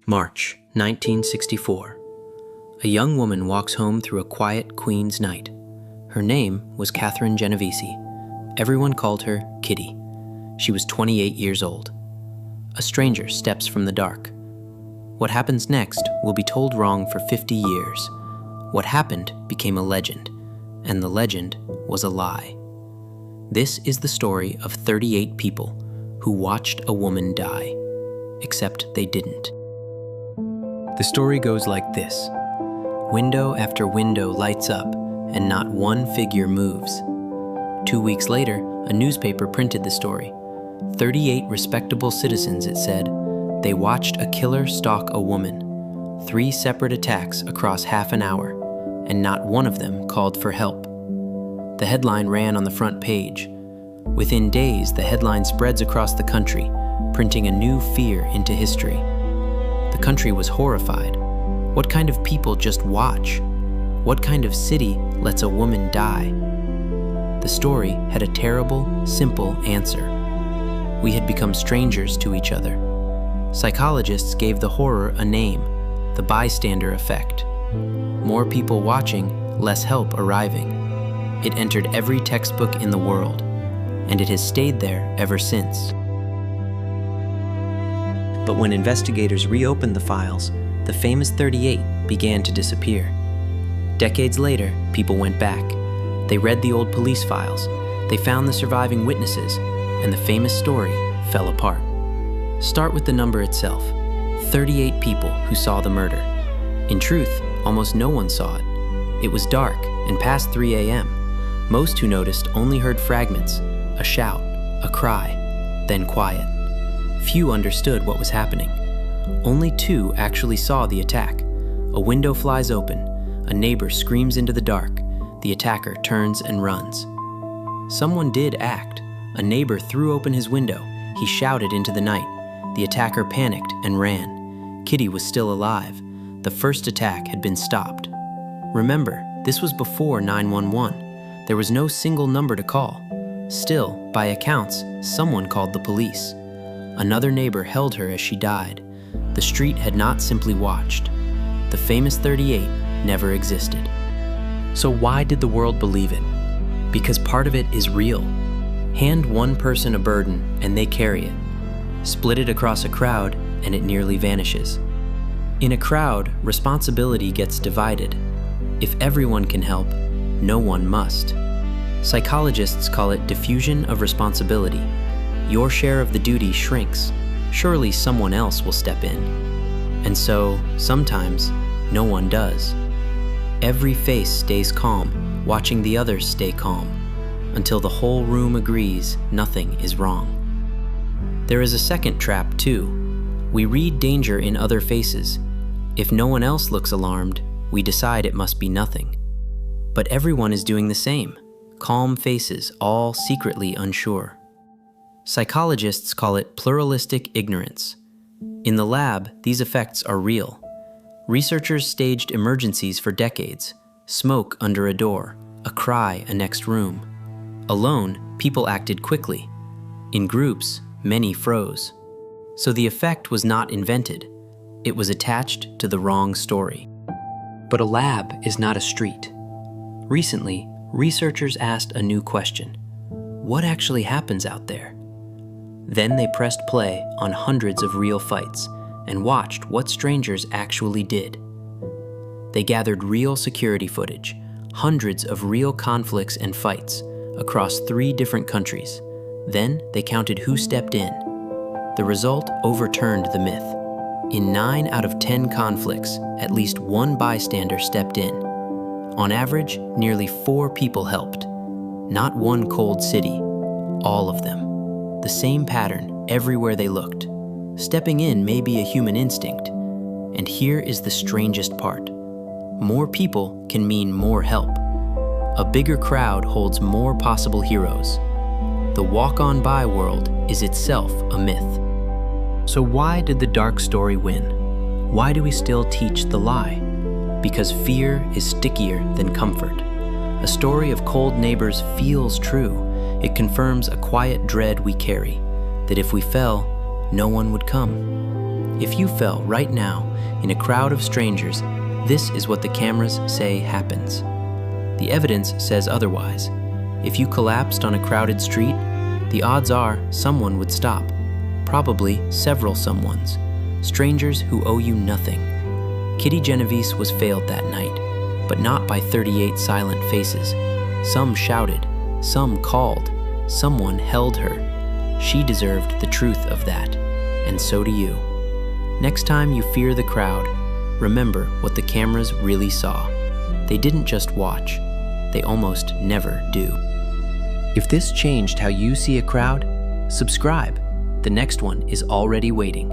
March 1964. A young woman walks home through a quiet Queens night. Her name was Catherine Genovese. Everyone called her Kitty. She was 28 years old. A stranger steps from the dark. What happens next will be told wrong for 50 years. What happened became a legend, and the legend was a lie. This is the story of 38 people who watched a woman die, except they didn't. The story goes like this. Window after window lights up, and not one figure moves. 2 weeks later, a newspaper printed the story. 38 respectable citizens, it said. They watched a killer stalk a woman. 3 separate attacks across half an hour, and not one of them called for help. The headline ran on the front page. Within days, the headline spreads across the country, printing a new fear into history. The country was horrified. What kind of people just watch? What kind of city lets a woman die? The story had a terrible, simple answer. We had become strangers to each other. Psychologists gave the horror a name, the bystander effect. More people watching, less help arriving. It entered every textbook in the world, and it has stayed there ever since. But when investigators reopened the files, the famous 38 began to disappear. Decades later, people went back. They read the old police files. They found the surviving witnesses, and the famous story fell apart. Start with the number itself. 38 people who saw the murder. In truth, almost no one saw it. It was dark and past 3 a.m. Most who noticed only heard fragments, a shout, a cry, then quiet. Few understood what was happening. Only 2 actually saw the attack. A window flies open. A neighbor screams into the dark. The attacker turns and runs. Someone did act. A neighbor threw open his window. He shouted into the night. The attacker panicked and ran. Kitty was still alive. The first attack had been stopped. Remember, this was before 911. There was no single number to call. Still, by accounts, someone called the police. Another neighbor held her as she died. The street had not simply watched. The famous 38 never existed. So why did the world believe it? Because part of it is real. Hand one person a burden and they carry it. Split it across a crowd and it nearly vanishes. In a crowd, responsibility gets divided. If everyone can help, no one must. Psychologists call it diffusion of responsibility. Your share of the duty shrinks. Surely someone else will step in. And so, sometimes, no one does. Every face stays calm, watching the others stay calm, until the whole room agrees nothing is wrong. There is a second trap, too. We read danger in other faces. If no one else looks alarmed, we decide it must be nothing. But everyone is doing the same. Calm faces, all secretly unsure. Psychologists call it pluralistic ignorance. In the lab, these effects are real. Researchers staged emergencies for decades. Smoke under a door, a cry a next room. Alone, people acted quickly. In groups, many froze. So the effect was not invented. It was attached to the wrong story. But a lab is not a street. Recently, researchers asked a new question. What actually happens out there? Then they pressed play on hundreds of real fights and watched what strangers actually did. They gathered real security footage, hundreds of real conflicts and fights across 3 different countries. Then they counted who stepped in. The result overturned the myth. In 9 out of 10 conflicts, at least 1 bystander stepped in. On average, nearly 4 people helped. Not one cold city, all of them. The same pattern everywhere they looked. Stepping in may be a human instinct. And here is the strangest part. More people can mean more help. A bigger crowd holds more possible heroes. The walk-on-by world is itself a myth. So why did the dark story win? Why do we still teach the lie? Because fear is stickier than comfort. A story of cold neighbors feels true. It confirms a quiet dread we carry, that if we fell, no one would come. If you fell right now in a crowd of strangers, this is what the cameras say happens. The evidence says otherwise. If you collapsed on a crowded street, the odds are someone would stop, probably several someones, strangers who owe you nothing. Kitty Genovese was failed that night, but not by 38 silent faces. Some shouted, some called, someone held her. She deserved the truth of that, and so do you. Next time you fear the crowd, remember what the cameras really saw. They didn't just watch, they almost never do. If this changed how you see a crowd, subscribe. The next one is already waiting.